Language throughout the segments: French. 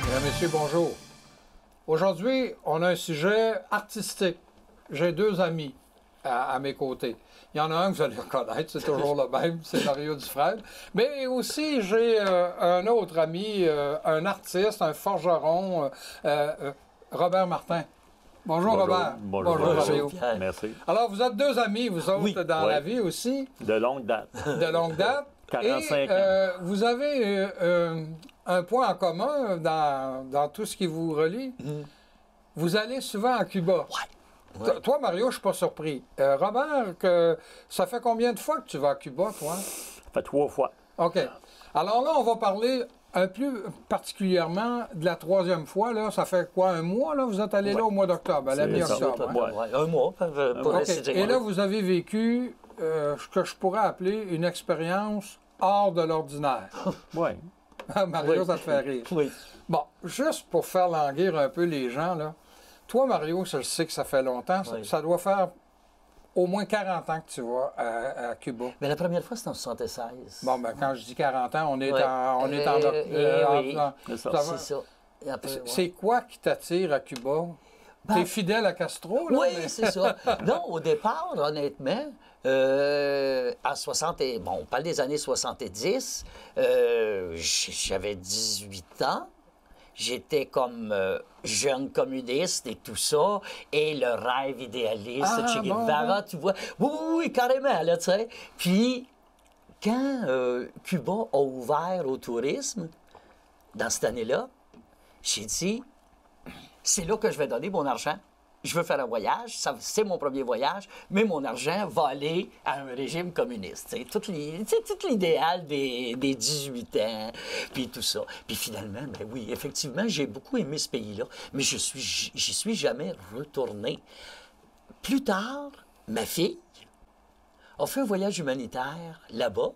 Mesdames, Messieurs, bonjour. Aujourd'hui, on a un sujet artistique. J'ai deux amis à mes côtés. Il y en a un que vous allez reconnaître, c'est toujours le même, c'est Mario Dufresne. Mais aussi, j'ai un autre ami, un artiste, un forgeron, Robert Martin. Bonjour Robert. Bonjour Mario. Merci. Alors, vous êtes deux amis, vous autres, Oui. dans la vie aussi. De longue date. De longue date. 45 ans. Vous avez un point en commun dans tout ce qui vous relie. Vous allez souvent à Cuba. Ouais. Toi, Mario, je ne suis pas surpris. Robert, ça fait combien de fois que tu vas à Cuba, toi? Ça fait 3 fois. OK. Alors là, on va parler un plus particulièrement de la troisième fois. Là. Ça fait quoi, un mois? Là? Vous êtes allé là au mois d'octobre, à la C'est mi-octobre. ça. Hein? Ouais, un mois, pour OK. ainsi dire. Et là, vous avez vécu ce que je pourrais appeler une expérience hors de l'ordinaire. Oui. Mario, Oui. ça te fait rire. Oui. Bon, juste pour faire languir un peu les gens, là. Toi, Mario, je sais que ça fait longtemps. Oui. Ça doit faire au moins 40 ans que tu vas à Cuba. Mais la première fois, c'était en 76. Bon, ben quand je dis 40 ans, on est Ouais. on est en... Oui. C'est ça. ça va- C'est ça. Et après, ouais. C'est quoi qui t'attire à Cuba? Ben- T'es fidèle à Castro, là? Oui, mais- c'est ça. Non, au départ, honnêtement, en 60, bon, on parle des années 70, j'avais 18 ans. J'étais comme jeune communiste et tout ça, et le rêve idéaliste, Ah, Che Guevara, tu vois. Oui, oui, oui, carrément, là, tu sais. Puis, quand Cuba a ouvert au tourisme, dans cette année-là, j'ai dit, c'est là que je vais donner mon argent. Je veux faire un voyage, c'est mon premier voyage, mais mon argent va aller à un régime communiste. C'est tout l'idéal des 18 ans, puis tout ça. Puis finalement, ben oui, effectivement, j'ai beaucoup aimé ce pays-là, mais j'y suis jamais retourné. Plus tard, ma fille a fait un voyage humanitaire là-bas,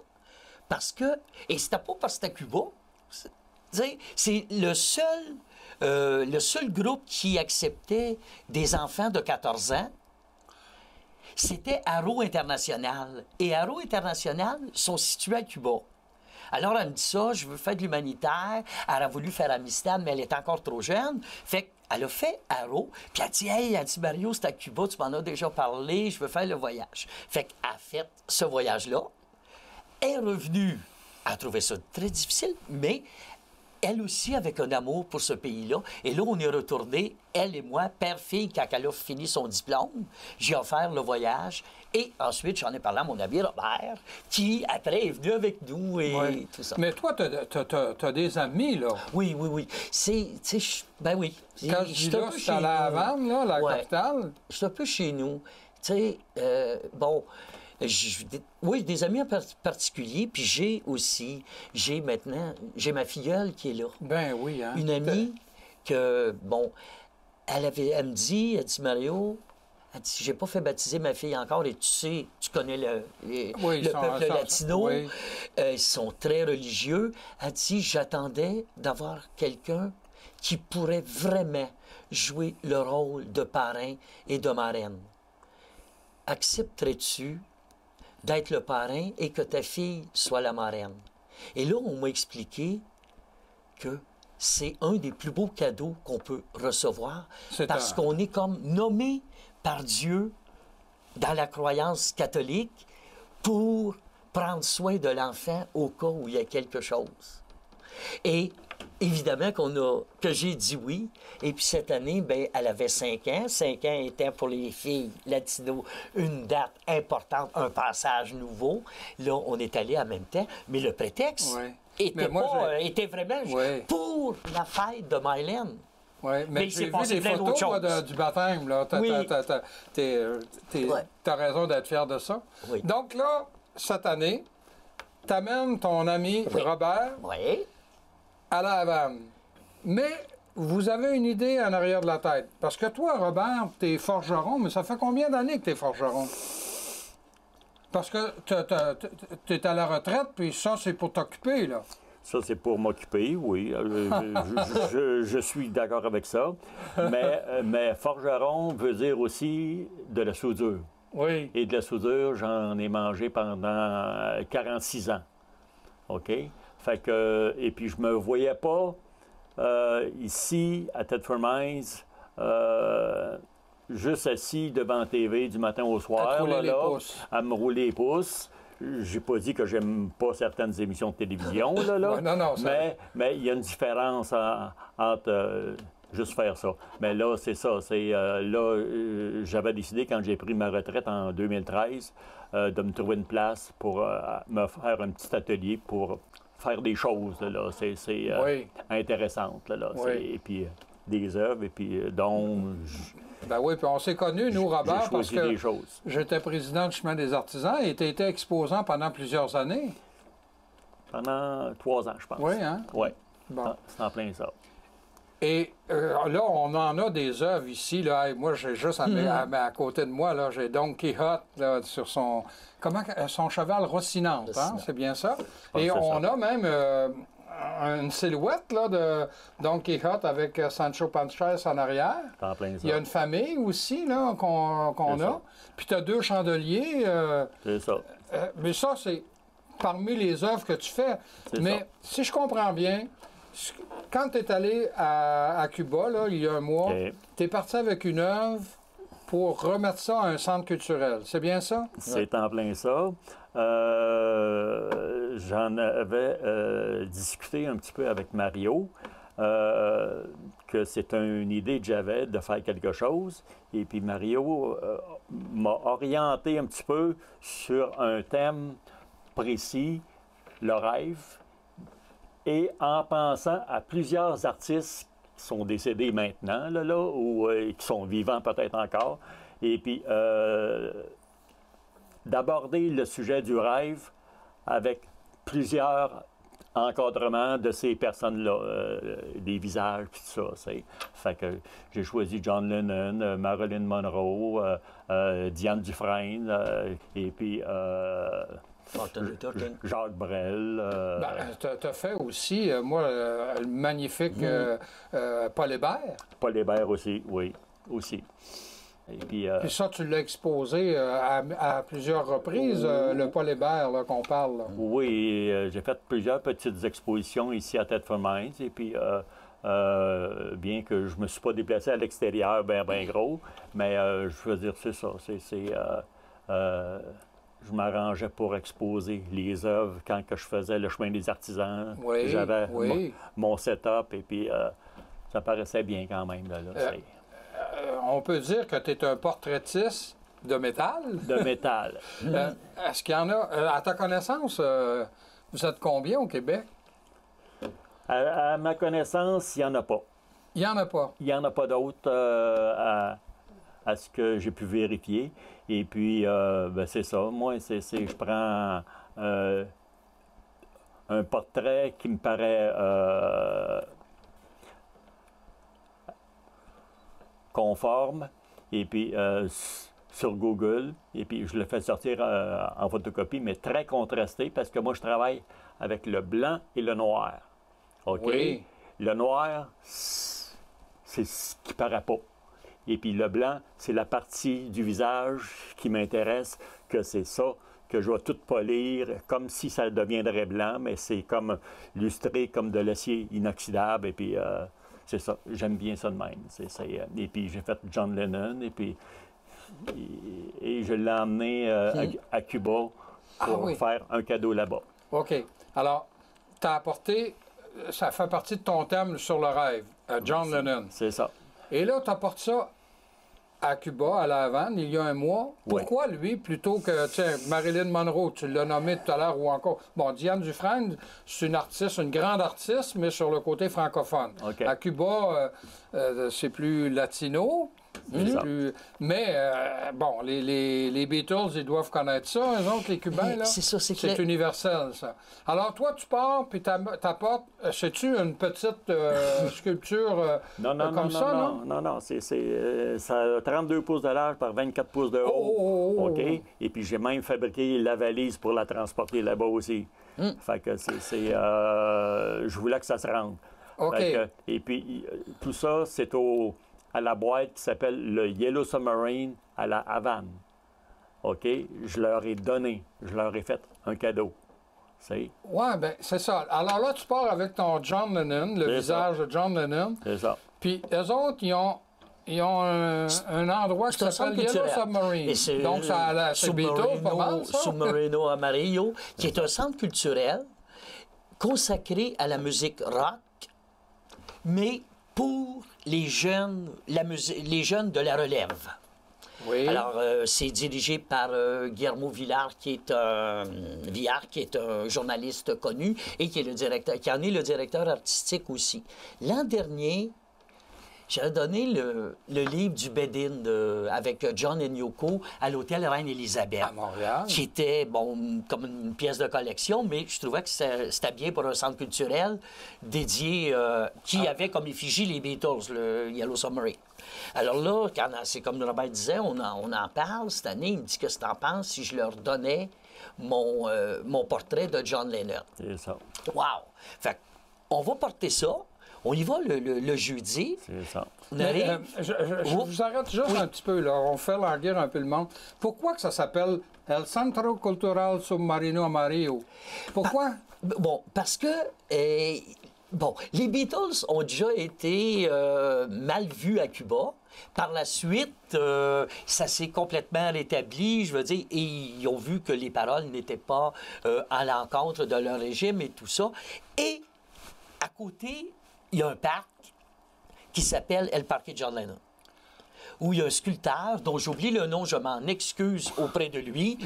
parce que, et c'était pas parce que c'était Cuba, c'est le seul groupe qui acceptait des enfants de 14 ans, c'était Arrow International. Et Arrow International sont situés à Cuba. Alors, elle me dit ça, je veux faire de l'humanitaire. Elle a voulu faire Amistad, mais elle est encore trop jeune. Fait qu'elle a fait Arrow, puis elle dit, hey, elle dit, Mario, c'est à Cuba, tu m'en as déjà parlé, je veux faire le voyage. Fait qu'elle a fait ce voyage-là. Elle est revenue. Elle a trouvé ça très difficile, mais elle aussi avec un amour pour ce pays-là. Et là, on est retourné, elle et moi, père-fille, quand elle a fini son diplôme. J'ai offert le voyage. Et ensuite, j'en ai parlé à mon ami Robert, qui, après, est venu avec nous et Ouais. tout ça. Mais toi, t'as des amis, là. Oui, oui, oui. Ben oui. Quand je dis là, c'est à La Havane, là, la Ouais. capitale. Je suis un peu chez nous. Tu sais, bon, oui, des amis en particulier, puis j'ai ma filleule qui est là. Ben oui, hein. Une amie que, bon, elle me dit, Mario, elle dit, j'ai pas fait baptiser ma fille encore, et tu sais, tu connais Oui, le peuple ça, latino, oui. Ils sont très religieux. Elle dit, j'attendais d'avoir quelqu'un qui pourrait vraiment jouer le rôle de parrain et de marraine. Accepterais-tu d'être le parrain et que ta fille soit la marraine? Et là, on m'a expliqué que c'est un des plus beaux cadeaux qu'on peut recevoir parce qu'on est comme nommé par Dieu dans la croyance catholique pour prendre soin de l'enfant au cas où il y a quelque chose. Et évidemment que j'ai dit oui. Et puis cette année, ben, elle avait 5 ans. 5 ans était pour les filles latino une date importante, un passage nouveau. Là, on est allé en même temps. Mais le prétexte était vraiment pour la fête de Mylène. Oui, mais j'ai vu des photos moi, du baptême. Là. T'as raison d'être fier de ça. Oui. Donc là, cette année, t'amènes ton ami Robert à La Havane. Mais vous avez une idée en arrière de la tête. Parce que toi, Robert, t'es forgeron, mais ça fait combien d'années que t'es forgeron? Parce que t'es à la retraite, puis ça, c'est pour t'occuper, là. Ça, c'est pour m'occuper, oui. Je suis d'accord avec ça. Mais forgeron veut dire aussi de la soudure. Oui. Et de la soudure, j'en ai mangé pendant 46 ans. OK? Fait que, et puis, je me voyais pas ici, à Thetford Mines, juste assis devant la TV du matin au soir, À te rouler les pouces. à me rouler les pouces. J'ai pas dit que j'aime pas certaines émissions de télévision, là. Ouais, non, ça... mais il y a une différence entre juste faire ça. Mais là, c'est ça. J'avais décidé, quand j'ai pris ma retraite en 2013, de me trouver une place pour me faire un petit atelier pour faire des choses, là. C'est Oui. intéressant, là. Oui. Et puis, des œuvres, et puis, donc... Ben oui, puis on s'est connus, nous, Robert, j'ai parce choisi que des choses. j'étais président du Chemin des Artisans et tu étais exposant pendant plusieurs années. Pendant 3 ans, je pense. Oui, hein? Oui. Bon. C'est en plein ça. Et là, on en a des œuvres ici. Là. Hey, moi, j'ai juste à côté de moi, là, j'ai Don Quichotte là, sur son cheval Rocinante, hein? Rocinante. C'est bien ça. pense Et que c'est on ça. a même une silhouette là, de Don Quichotte avec Sancho Panza en arrière. C'est en plein ça. Il y a une famille aussi là, qu'on C'est a. ça. Puis tu as 2 chandeliers. C'est ça. Mais ça, c'est parmi les œuvres que tu fais. C'est Mais ça. si je comprends bien, quand tu es allé à Cuba, là, il y a un mois, OK. tu es parti avec une œuvre pour remettre ça à un centre culturel. C'est bien ça? C'est en plein ça. J'en avais discuté un petit peu avec Mario, que c'est une idée que j'avais de faire quelque chose. Et puis Mario m'a orienté un petit peu sur un thème précis, le rêve, et en pensant à plusieurs artistes qui sont décédés maintenant, ou qui sont vivants peut-être encore. Et puis d'aborder le sujet du rêve avec plusieurs encadrements de ces personnes-là, des visages, puis tout ça. C'est. Fait que j'ai choisi John Lennon, Marilyn Monroe, Diane Dufresne, et puis Martin Luther King. Jacques Brel. Tu as fait aussi, le magnifique Paul Hébert. Paul Hébert aussi, oui, aussi. Et puis, Puis ça, tu l'as exposé à plusieurs reprises, le Paul Hébert là, qu'on parle. Là. oui, j'ai fait plusieurs petites expositions ici à Thetford Mines. Et puis, bien que je ne me suis pas déplacé à l'extérieur, ben gros, mais je veux dire, c'est ça. Je m'arrangeais pour exposer les œuvres quand que je faisais le chemin des artisans. Oui, J'avais oui. mon setup et puis ça paraissait bien quand même. Là, On peut dire que tu es un portraitiste de métal. de métal. Est-ce qu'il y en a, à ta connaissance, vous êtes combien au Québec? À ma connaissance, il n'y en a pas. Il n'y en a pas. Il n'y en a pas d'autres à ce que j'ai pu vérifier. Et puis, c'est ça. Moi, je prends un portrait qui me paraît conforme, et puis sur Google, et puis je le fais sortir en photocopie, mais très contrasté, parce que moi, je travaille avec le blanc et le noir. OK? Oui. Le noir, c'est ce qui paraît pas. Et puis le blanc, c'est la partie du visage qui m'intéresse, que c'est ça que je vais tout polir, comme si ça deviendrait blanc, mais c'est comme lustré comme de l'acier inoxydable, et puis c'est ça, j'aime bien ça de même. Et puis j'ai fait John Lennon, et puis et je l'ai emmené à Cuba pour oui. faire un cadeau là-bas. OK. Alors, tu as apporté, ça fait partie de ton thème sur le rêve, John Lennon. C'est ça. Et là, tu apportes ça à Cuba, à La Havane, il y a un mois. Pourquoi lui, plutôt que, tiens, Marilyn Monroe, tu l'as nommé tout à l'heure, ou encore... Bon, Diane Dufresne, c'est une artiste, une grande artiste, mais sur le côté francophone. OK. À Cuba, c'est plus latino. Mais, bon, les Beatles, ils doivent connaître ça, eux autres, les Cubains, là. C'est ça, c'est universel, ça. Alors, toi, tu pars, puis t'apportes, sais-tu, une petite sculpture comme ça, non? Non, ça a 32 pouces de large par 24 pouces de haut. OK? Et puis, j'ai même fabriqué la valise pour la transporter là-bas aussi. Fait que je voulais que ça se rende. OK. Et puis, tout ça, c'est à la boîte qui s'appelle le Yellow Submarine à la Havane. OK? Je leur ai donné, je leur ai fait un cadeau. Oui, bien, c'est ça. Alors là, tu pars avec ton John Lennon, le visage de John Lennon. C'est ça. Puis eux autres, ils ont un endroit qui s'appelle Yellow Submarine. Donc, c'est Beatles, pas mal, ça? Submarino Amarillo, qui est un centre culturel consacré à la musique rock, mais pour les jeunes, les jeunes de la relève. Oui. Alors, c'est dirigé par Guillermo Villar, qui est un journaliste connu et qui en est le directeur artistique aussi. L'an dernier, j'avais donné le livre du Bed-In avec John et Yoko à l'hôtel Reine-Élisabeth. À Montréal. Qui était, comme une pièce de collection, mais je trouvais que c'était bien pour un centre culturel dédié, qui avait comme effigie les Beatles, le Yellow Submarine. Alors là, c'est comme Robert disait, on en parle cette année. Il me dit que si t'en penses, si je leur donnais mon portrait de John Lennon. C'est ça. Wow! Fait on va porter ça. On y va le jeudi. C'est ça. Je vous arrête juste un petit peu, là. On fait languir un peu le monde. Pourquoi que ça s'appelle El Centro Cultural Submarino Amarillo? Pourquoi? Parce que... les Beatles ont déjà été mal vus à Cuba. Par la suite, ça s'est complètement rétabli, je veux dire, et ils ont vu que les paroles n'étaient pas à l'encontre de leur régime et tout ça. Et à côté, il y a un parc qui s'appelle El Parque John Lennon, où il y a un sculpteur, dont j'oublie le nom, je m'en excuse auprès de lui,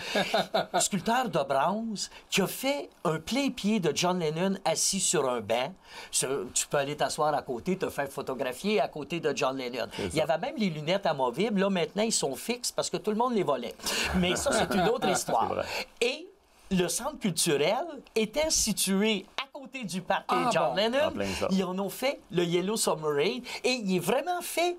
un sculpteur de bronze, qui a fait un plein-pied de John Lennon assis sur un banc. Tu peux aller t'asseoir à côté, te faire photographier à côté de John Lennon. Il y avait même les lunettes amovibles. Là, maintenant, ils sont fixes parce que tout le monde les volait. Mais ça, c'est une autre histoire. Et le centre culturel était situé à côté du parc John Lennon. Ils en ont fait le Yellow Submarine et il est vraiment fait...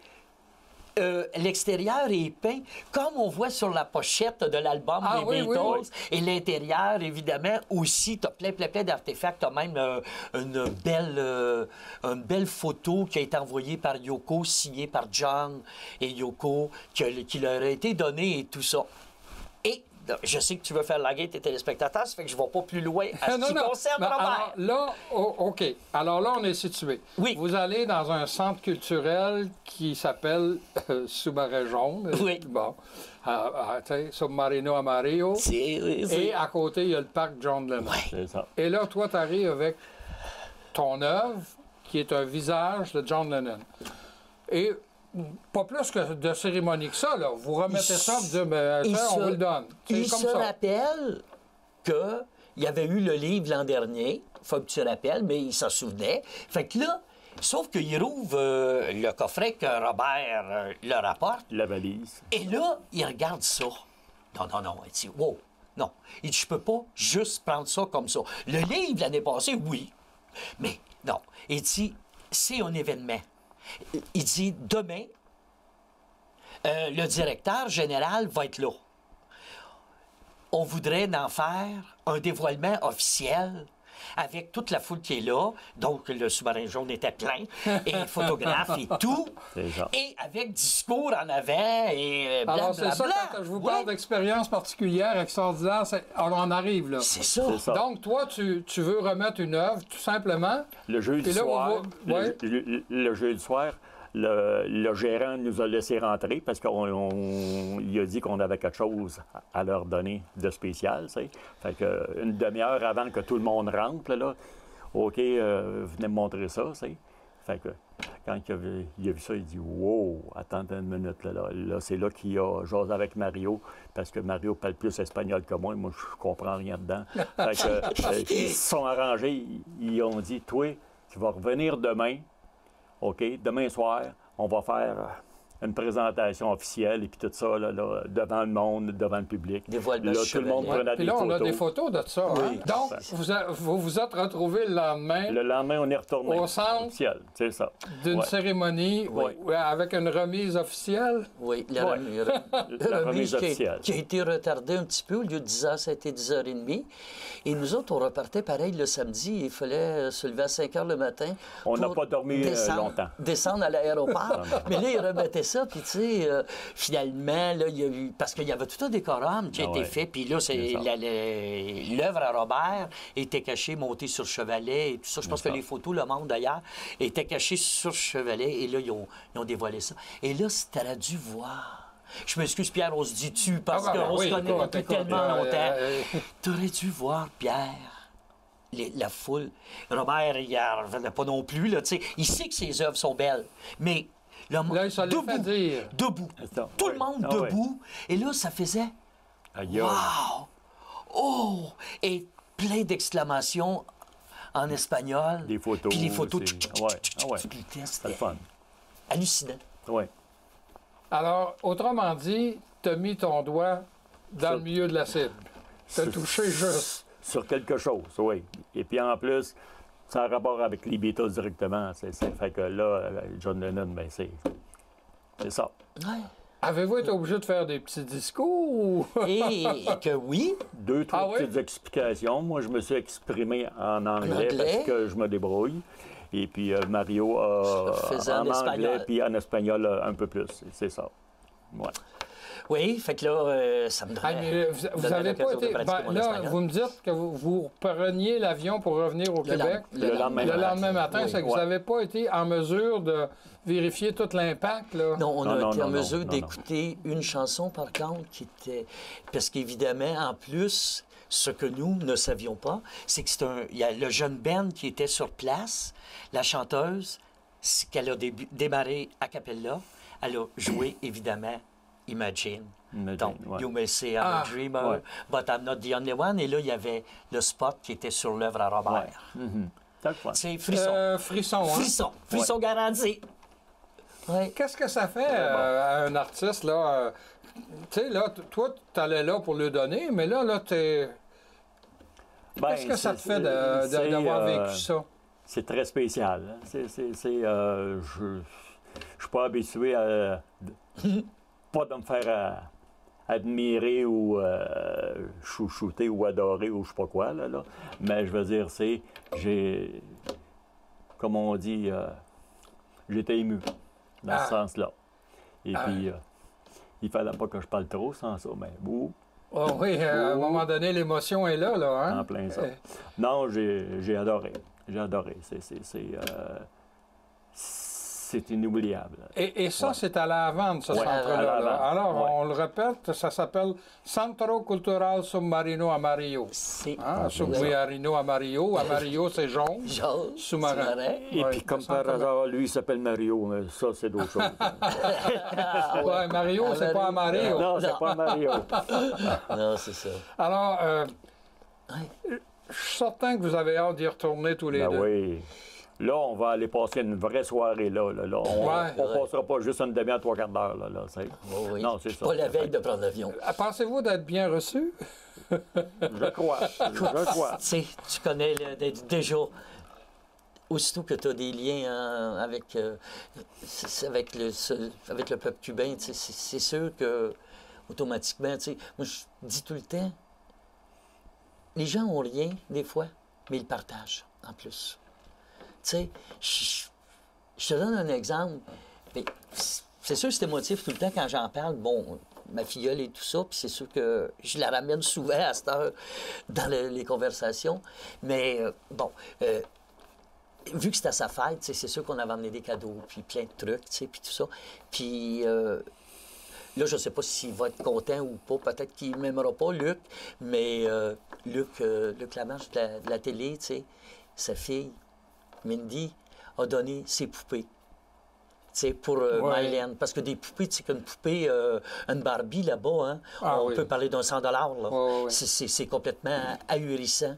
l'extérieur est peint comme on voit sur la pochette de l'album des Beatles. Oui. Et l'intérieur, évidemment, aussi, tu as plein d'artefacts. Tu as même une belle photo qui a été envoyée par Yoko, signée par John et Yoko, qui leur a été donnée et tout ça. Et je sais que tu veux faire laguer tes téléspectateurs, ça fait que je ne vais pas plus loin à ce qui concerne Robert. Alors là, OK. Alors là, on est situé. Oui. Vous allez dans un centre culturel qui s'appelle Sous-Marin Jaune. Oui. Bon. Submarino Amarillo. Et à côté, il y a le parc John Lennon. Oui. C'est ça. Et là, toi, tu arrives avec ton œuvre, qui est un visage de John Lennon. Et... pas plus que de cérémonie que ça, là. Vous remettez ça, vous dites, on vous le donne. Il se rappelle qu'il y avait eu le livre l'an dernier, faut que tu te rappelles, mais il s'en souvenait. Fait que là, sauf qu'il rouvre le coffret que Robert leur apporte. La valise. Et là, il regarde ça. Non. Il dit, wow, non. Il dit, je peux pas juste prendre ça comme ça. Le livre, l'année passée, oui. Mais non. Il dit, c'est un événement. Il dit, demain, le directeur général va être là. On voudrait en faire un dévoilement officiel avec toute la foule qui est là. Donc, le sous-marin jaune était plein, et photographes et tout. Et avec discours en avant et blablabla. Alors, c'est ça, quand je vous parle d'expérience particulière, extraordinaire, on en arrive là. C'est ça. Donc, toi, tu veux remettre une œuvre, tout simplement. Le jeudi soir, le jeudi soir, le gérant nous a laissé rentrer parce qu'il a dit qu'on avait quelque chose à leur donner de spécial. T'sais. Fait que une demi-heure avant que tout le monde rentre, là, OK, venez me montrer ça. T'sais. Fait que quand il a vu ça, il dit « Wow, attends une minute. » Là, c'est là qu'il a jasé avec Mario, parce que Mario parle plus espagnol que moi. Moi, je comprends rien dedans. Fait que, ils se sont arrangés. Ils ont dit « Toi, tu vas revenir demain. OK, demain soir, on va faire une présentation officielle et puis tout ça, là, devant le monde, devant le public. Là, tout le monde prenait des photos. On a des photos de ça. Oui. Hein? Donc, vous vous êtes retrouvés le lendemain. Le lendemain, on est retourné. Au centre officiel, c'est ça. D'une cérémonie avec une remise officielle. Oui, la remise officielle. Qui a été retardée un petit peu. Au lieu de 10h, ça a été 10h30. Et nous autres, on repartait pareil le samedi. Il fallait se lever à 5h le matin. On n'a pas dormi longtemps. Descendre à l'aéroport. Mais là, ils remettaient ça. Puis, tu sais, finalement, là, il y a eu... Parce qu'il y avait tout un décorum qui a été fait. Puis là, l'œuvre à Robert était cachée, montée sur chevalet et tout ça. Je pense que les photos, le monde d'ailleurs, étaient cachées sur chevalet. Et là, ils ont dévoilé ça. Et là, tu aurais dû voir... Je m'excuse, Pierre, on se dit tu parce qu'on se connaît depuis tellement longtemps. Tu aurais dû voir, Pierre, la foule. Robert, il n'en revenait pas non plus. Là, il sait que ses œuvres sont belles, mais le monde là, il s'en fait dire. Debout. Tout le monde debout. Et là, ça faisait « Wow! Oh! » Et plein d'exclamations en espagnol. Des photos. Puis les photos. C'était le fun. Hallucinant. Oui. Alors, autrement dit, tu as mis ton doigt dans le milieu de la cible. Tu as touché juste. Sur quelque chose, oui. Et puis en plus, ça a rapport avec les Beatles directement. Fait que là, John Lennon, ben c'est ça. Ouais. Avez-vous été obligé de faire des petits discours? Et que oui. 2-3 petites explications. Moi, je me suis exprimé en anglais parce que je me débrouille. Et puis Mario en anglais, puis en espagnol un peu plus. C'est ça. Ouais. Oui, fait que là, ça me donne. Vous n'avez pas été. Là, vous me dites que vous preniez l'avion pour revenir au Québec le lendemain matin. Oui. C'est que vous n'avez pas été en mesure de vérifier tout l'impact, là? Non, on a été en mesure d'écouter une chanson, par contre, qui était. Parce qu'évidemment, en plus, ce que nous ne savions pas, c'est que il y a le jeune Ben qui était sur place, la chanteuse, qu'elle a démarré a cappella, elle a joué, évidemment, Imagine. Donc, You may say I'm a dreamer, but I'm not the only one. Et là, il y avait le spot qui était sur l'œuvre à Robert. C'est frisson. Frisson garanti. Ouais. Qu'est-ce que ça fait à un artiste, là? Tu sais, là, toi, tu allais là pour le donner, mais là, t'es... Qu'est-ce que ça te fait d'avoir vécu ça? C'est très spécial. Je suis pas habitué à... pas de me faire admirer ou chouchouter ou adorer ou je sais pas quoi, là. Mais je veux dire, comme on dit, j'étais ému dans ce sens-là. Et puis, il fallait pas que je parle trop sans ça, mais Oh oui, à un moment donné, l'émotion est là, hein? En plein ça. Non, j'ai adoré. J'ai adoré. C'est inoubliable. Et ça, c'est à la Havane, ce centre-là. Alors, on le répète, ça s'appelle Centro Cultural Submarino Amarillo. Submarino Amarillo. Amarillo, c'est jaune. Sous-marin. Et puis, comme par hasard, lui, il s'appelle Mario, mais ça, c'est d'autres choses. Oui, Mario, c'est pas Amarillo. Non, c'est pas Mario. Non, c'est ça. Alors, je suis certain que vous avez hâte d'y retourner tous les deux. Oui. Là, on va aller passer une vraie soirée là. On ne passera pas juste une demi-heure, 3/4 d'heure. Oui. Non, c'est ça. Pas la veille de prendre l'avion. Pensez-vous d'être bien reçu? Je crois. Tu connais déjà, aussitôt que tu as des liens avec le peuple cubain, c'est sûr que automatiquement, moi je dis tout le temps, les gens n'ont rien des fois, mais ils partagent en plus. Tu sais, je te donne un exemple. C'est sûr que c'est émotif tout le temps quand j'en parle. Bon, ma filleule et tout ça, puis c'est sûr que je la ramène souvent à cette heure dans les conversations. Mais vu que c'était sa fête, c'est sûr qu'on avait amené des cadeaux, puis plein de trucs, puis tout ça. Puis là, je ne sais pas s'il va être content ou pas. Peut-être qu'il ne m'aimera pas, Luc. Mais Luc Lamarche de la télé, sa fille, Mindy, a donné ses poupées. Pour Mylène. Parce que des poupées, tu sais qu'une poupée, une Barbie là-bas, hein, on peut parler d'un $100. Là. C'est complètement ahurissant.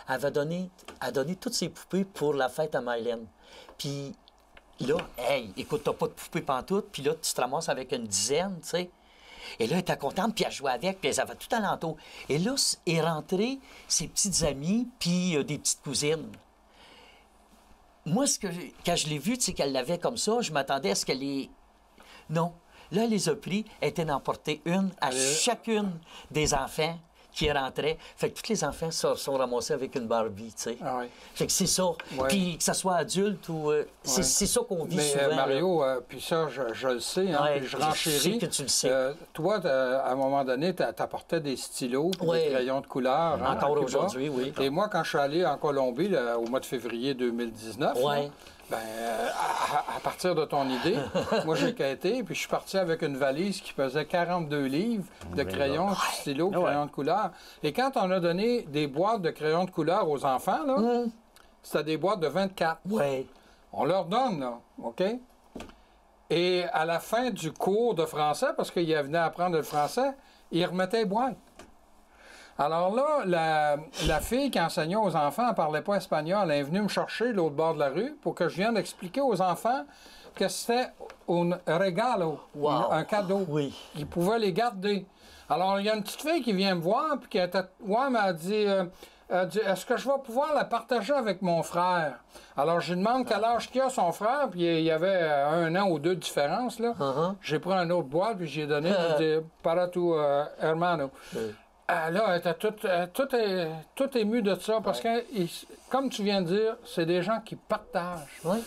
Elle a donné toutes ses poupées pour la fête à Mylène. Puis là, écoute, t'as pas de poupée pantoute, puis là, tu te ramasses avec une dizaine, tu sais. Et là, elle était contente, puis elle jouait avec, puis elle avait tout alentour. Et là, est rentrée ses petites amies, puis des petites cousines. Moi, quand je l'ai vue, tu sais, qu'elle l'avait comme ça, je m'attendais à ce qu'elle ait... Non. Là, elle les a pris, elle était d'en porter une à chacune des enfants qui rentraient. Fait que tous les enfants sont ramassés avec une Barbie, tu sais. Ah oui. Fait que c'est ça. Puis que ce soit adulte ou... c'est ça qu'on vit souvent. Mais Mario, puis ça, je le sais, hein, puis je renchéris. Je sais que tu le sais. Toi, à un moment donné, tu apportais des stylos, puis des crayons de couleur. Hein, encore aujourd'hui, oui. Et moi, quand je suis allé en Colombie, là, au mois de février 2019, là, ben, à partir de ton idée, moi j'ai quitté, puis je suis parti avec une valise qui pesait 42 livres de crayons, de stylos, crayons de couleur. Et quand on a donné des boîtes de crayons de couleur aux enfants, là, c'était des boîtes de 24. Oui. On leur donne, là, OK? Et à la fin du cours de français, parce qu'ils venaient apprendre le français, ils remettaient les boîtes. Alors là, la fille qui enseignait aux enfants, elle ne parlait pas espagnol. Elle est venue me chercher de l'autre bord de la rue pour que je vienne expliquer aux enfants que c'était un regalo, un cadeau. Oui. Ils pouvaient les garder. Alors, il y a une petite fille qui vient me voir, puis qui était... Ouais, mais elle dit est-ce que je vais pouvoir la partager avec mon frère? Alors, je lui demande quel âge qu'il a son frère, puis il y avait 1 an ou 2 de différence, là. J'ai pris une autre boîte, puis j'ai donné, j'ai dit, para tu hermano. Là, elle était toute émue de ça, parce que, comme tu viens de dire, c'est des gens qui partagent. Oui.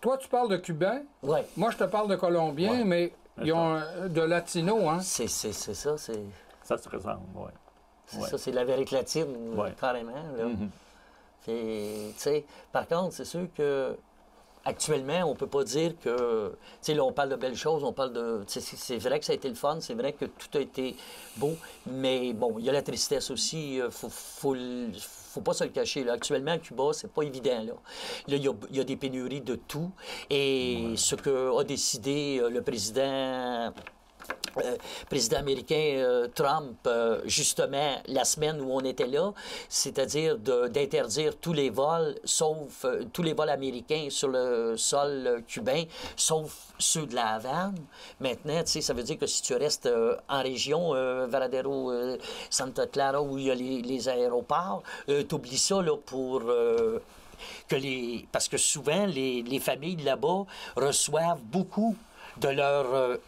Toi, tu parles de Cubains. Oui. Moi, je te parle de Colombiens, mais ils ont de Latinos, hein? C'est ça, c'est... Ça se ressemble, oui. C'est ça, c'est de l'Amérique latine, carrément. Là. Tu sais, par contre, c'est sûr que actuellement, on ne peut pas dire que... Tu sais, là, on parle de belles choses, on parle de... C'est vrai que ça a été le fun, c'est vrai que tout a été beau, mais bon, il y a la tristesse aussi, faut pas se le cacher. Là. Actuellement, à Cuba, c'est pas évident. Là, il y a des pénuries de tout, et ce qu'a décidé le président américain Trump, justement, la semaine où on était là, c'est-à-dire d'interdire tous les vols, sauf tous les vols américains sur le sol cubain, sauf ceux de la Havane. Maintenant, tu sais, ça veut dire que si tu restes en région, Varadero, Santa Clara, où il y a les aéroports, t'oublies ça là, pour... parce que souvent, les familles là-bas reçoivent beaucoup de leurs...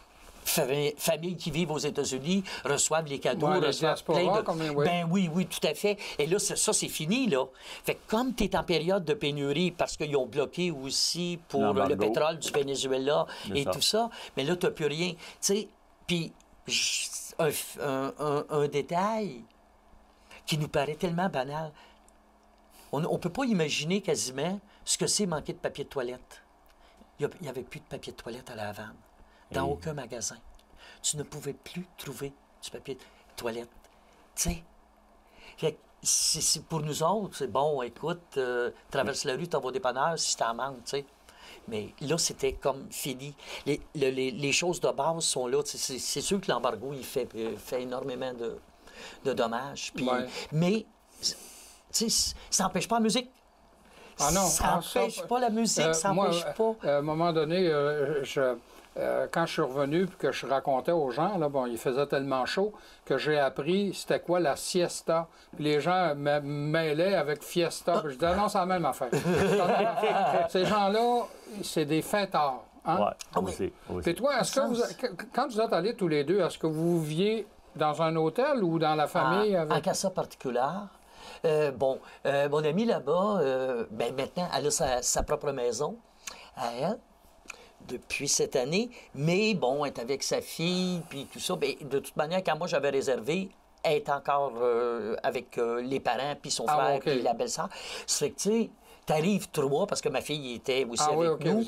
familles qui vivent aux États-Unis reçoivent les cadeaux, reçoivent plein de... Ben oui, tout à fait. Et là, ça, c'est fini, là. Fait que comme tu es en période de pénurie, parce qu'ils ont bloqué aussi pour le pétrole du Venezuela et tout ça, mais là, tu n'as plus rien. Tu sais, puis un détail qui nous paraît tellement banal. On ne peut pas imaginer quasiment ce que c'est manquer de papier de toilette. Il n'y avait plus de papier de toilette à la Havane. Dans aucun magasin. Tu ne pouvais plus trouver du papier de toilette. Tu sais, pour nous autres, c'est bon, écoute, traverse la rue, t'en vas au dépanneur si t'en manques, tu sais. Mais là, c'était comme fini. Les choses de base sont là. C'est sûr que l'embargo, il fait énormément de dommages. Puis, mais, tu sais, ça n'empêche pas la musique. Ah non, ça n'empêche pas la musique, ça n'empêche pas... À un moment donné, quand je suis revenu et que je racontais aux gens, là, bon, il faisait tellement chaud que j'ai appris c'était quoi la siesta. Puis les gens me mêlaient avec fiesta. Puis je disais non, c'est la même affaire. Ces gens-là, c'est des fêtards. Hein? Oui, Puis toi, est-ce que quand vous êtes allés tous les deux, est-ce que vous viviez dans un hôtel ou dans la famille? En casa particulière. Mon amie là-bas, maintenant, elle a sa propre maison à elle. Depuis cette année, mais bon, elle est avec sa fille, puis tout ça. Bien, de toute manière, quand moi j'avais réservé, elle est encore avec les parents, puis son frère, puis la belle-sœur. Ça fait que, tu sais, t'arrives 3, parce que ma fille était aussi avec nous.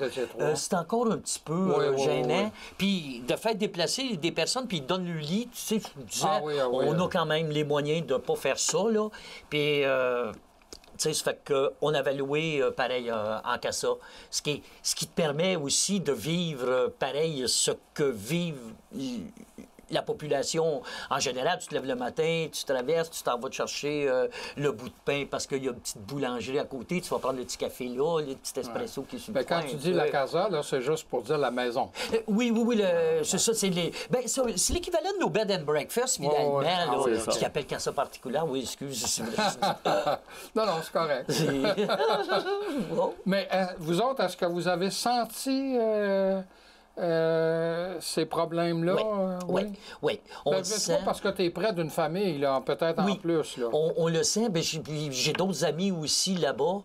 C'est encore un petit peu gênant. Puis de faire déplacer des personnes, puis ils donnent le lit, tu sais, on a quand même les moyens de ne pas faire ça, là. Puis... tu sais, ça fait qu'on avait loué pareil en casa, ce qui te permet aussi de vivre pareil ce que vivent la population en général. Tu te lèves le matin, tu traverses, tu t'en vas te chercher le bout de pain parce qu'il y a une petite boulangerie à côté, tu vas prendre le petit café là, le petit espresso qui est sur le coin. Quand tu dis la casa, là, c'est juste pour dire la maison. Oui, c'est ça, c'est l'équivalent de nos bed and breakfast, finalement, ce qu'ils appellent casa particulière. Oui, excuse. Non, c'est correct. Mais vous autres, est-ce que vous avez senti ces problèmes-là? Oui. On Ben, le sent. pas parce que tu es près d'une famille, là, peut-être en plus. Là. On le sent. Ben, j'ai d'autres amis aussi là-bas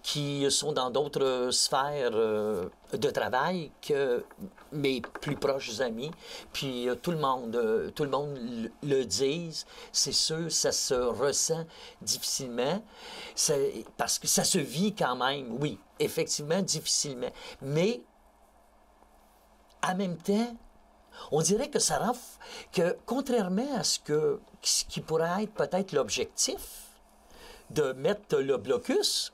qui sont dans d'autres sphères de travail que mes plus proches amis. Puis tout le monde le dit. C'est sûr, ça se ressent difficilement. Parce que ça se vit quand même, oui, effectivement, difficilement. Mais en même temps, on dirait que ça rend que, contrairement à ce qui pourrait être peut-être l'objectif de mettre le blocus,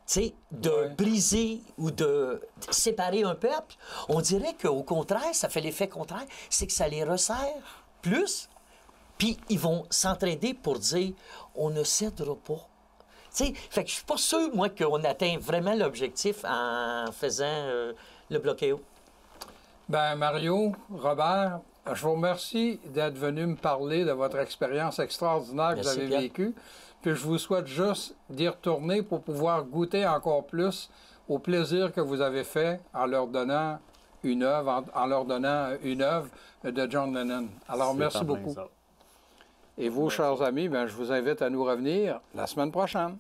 tu sais, de briser ou de séparer un peuple, on dirait qu'au contraire, ça fait l'effet contraire, c'est que ça les resserre plus, puis ils vont s'entraider pour dire on ne cédera pas. Tu sais, fait que je suis pas sûr, moi, qu'on atteint vraiment l'objectif en faisant le bloquéo. Ben Mario, Robert, je vous remercie d'être venu me parler de votre expérience extraordinaire que vous avez vécue. Puis je vous souhaite juste d'y retourner pour pouvoir goûter encore plus au plaisir que vous avez fait en leur donnant une œuvre, de John Lennon. Alors merci beaucoup. Et vous, chers amis, ben, je vous invite à nous revenir la semaine prochaine.